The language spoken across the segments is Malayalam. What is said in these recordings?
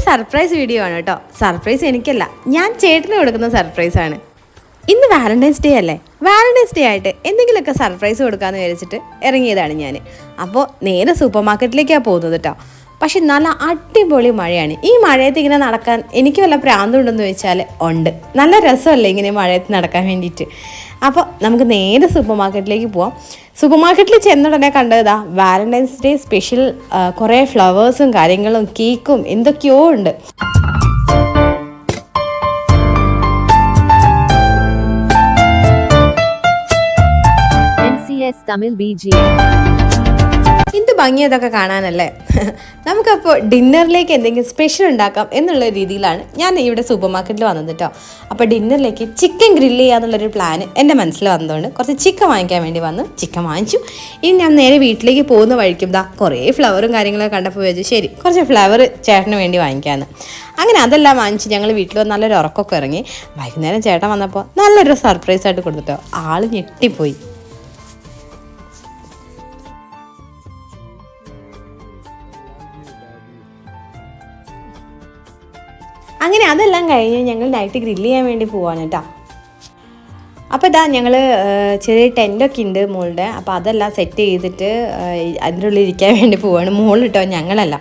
സർപ്രൈസ് വീഡിയോ ആണ് കേട്ടോ. സർപ്രൈസ് എനിക്കല്ല, ഞാൻ ചേട്ടന് കൊടുക്കുന്ന സർപ്രൈസാണ്. ഇന്ന് വാലന്റൈൻസ് ഡേ അല്ലേ? വാലന്റൈൻസ് ഡേ ആയിട്ട് എന്തെങ്കിലുമൊക്കെ സർപ്രൈസ് കൊടുക്കാമെന്ന് വിചാരിച്ചിട്ട് ഇറങ്ങിയതാണ് ഞാൻ. അപ്പോൾ നേരെ സൂപ്പർ മാർക്കറ്റിലേക്കാണ് പോകുന്നത് കേട്ടോ. പക്ഷെ നല്ല അടിപൊളി മഴയാണ്. ഈ മഴയത്ത് ഇങ്ങനെ നടക്കാൻ എനിക്ക് വല്ല പ്രാന്തമുണ്ടെന്ന് ചോദിച്ചാൽ ഉണ്ട്. നല്ല രസമല്ലേ ഇങ്ങനെ മഴയത്ത് നടക്കാൻ വേണ്ടിയിട്ട്. അപ്പോൾ നമുക്ക് നേരെ സൂപ്പർ മാർക്കറ്റിലേക്ക് പോവാം. സൂപ്പർ മാർക്കറ്റിൽ ചെന്നുടനെ കണ്ടതാ വാലന്റൈൻസ് ഡേ സ്പെഷ്യൽ കുറേ ഫ്ലവേഴ്സും കാര്യങ്ങളും കേക്കും എന്തൊക്കെയോ ഉണ്ട്. തമിഴ് BG എന്ത് ഭംഗി അതൊക്കെ കാണാനല്ലേ. നമുക്കപ്പോൾ ഡിന്നറിലേക്ക് എന്തെങ്കിലും സ്പെഷ്യൽ ഉണ്ടാക്കാം എന്നുള്ള രീതിയിലാണ് ഞാൻ ഇവിടെ സൂപ്പർ മാർക്കറ്റിൽ വന്നത് കേട്ടോ. അപ്പോൾ ഡിന്നറിലേക്ക് ചിക്കൻ ഗ്രില്ല് ചെയ്യാന്നുള്ളൊരു പ്ലാൻ എൻ്റെ മനസ്സിൽ വന്നതുകൊണ്ട് കുറച്ച് ചിക്കൻ വാങ്ങിക്കാൻ വേണ്ടി വന്നു. ചിക്കൻ വാങ്ങിച്ചു. ഇനി ഞാൻ നേരെ വീട്ടിലേക്ക് പോകുന്ന വഴിക്കും കുറേ ഫ്ലവറും കാര്യങ്ങളൊക്കെ കണ്ടപ്പോൾ വെച്ചു ശരി കുറച്ച് ഫ്ലവർ ചേട്ടന് വേണ്ടി വാങ്ങിക്കാമെന്ന്. അങ്ങനെ അതെല്ലാം വാങ്ങിച്ച് ഞങ്ങൾ വീട്ടിൽ വന്ന് നല്ലൊരു ഉറക്കമൊക്കെ ഇറങ്ങി. വൈകുന്നേരം ചേട്ടൻ വന്നപ്പോൾ നല്ലൊരു സർപ്രൈസായിട്ട് കൊടുത്തിട്ടോ. ആൾ ഞെട്ടിപ്പോയി. അങ്ങനെ അതെല്ലാം കഴിഞ്ഞ് ഞങ്ങൾ നൈറ്റ് ഗ്രില്ല് ചെയ്യാൻ വേണ്ടി പോവാണ് കേട്ടോ. അപ്പോൾ ഇതാ ഞങ്ങൾ ചെറിയ ടെൻറ്റൊക്കെ ഉണ്ട് മോളുടെ. അപ്പോൾ അതെല്ലാം സെറ്റ് ചെയ്തിട്ട് അതിൻ്റെ ഉള്ളിൽ ഇരിക്കാൻ വേണ്ടി പോവാണ്. മോളിട്ടോ ഞങ്ങളല്ല.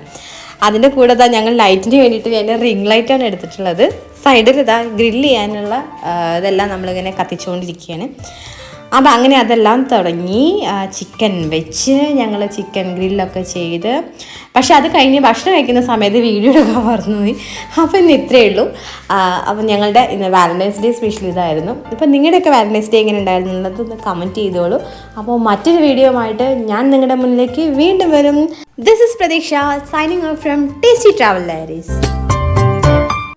അതിൻ്റെ കൂടെ ഇതാ ഞങ്ങൾ ലൈറ്റിന് വേണ്ടിയിട്ട് ഞാൻ റിംഗ് ലൈറ്റാണ് എടുത്തിട്ടുള്ളത്. സൈഡിൽ ഇതാ ഗ്രില്ല് ചെയ്യാനുള്ള ഇതെല്ലാം നമ്മളിങ്ങനെ കത്തിച്ചുകൊണ്ടിരിക്കുകയാണ്. അപ്പോൾ അങ്ങനെ അതെല്ലാം തുടങ്ങി ചിക്കൻ വെച്ച് ഞങ്ങൾ ചിക്കൻ ഗ്രില്ലൊക്കെ ചെയ്ത്. പക്ഷെ അത് കഴിഞ്ഞ് ഭക്ഷണം കഴിക്കുന്ന സമയത്ത് വീഡിയോ എടുക്കാൻ മറന്നുപോയി. അപ്പോൾ ഇന്ന് ഇത്രയേ ഉള്ളൂ. അപ്പം ഞങ്ങളുടെ ഇന്ന് വാലന്റൈൻസ് ഡേ സ്പെഷ്യൽ ഇതായിരുന്നു. ഇപ്പം നിങ്ങളുടെയൊക്കെ വാലന്റൈൻസ് ഡേ എങ്ങനെ ഉണ്ടായിരുന്നു എന്നുള്ളതൊന്ന് കമൻറ്റ് ചെയ്തോളൂ. അപ്പോൾ മറ്റൊരു വീഡിയോ ആയിട്ട് ഞാൻ നിങ്ങളുടെ മുന്നിലേക്ക് വീണ്ടും വരും. ദിസ് ഇസ് പ്രതീക്ഷ signing off from tasty travel diaries.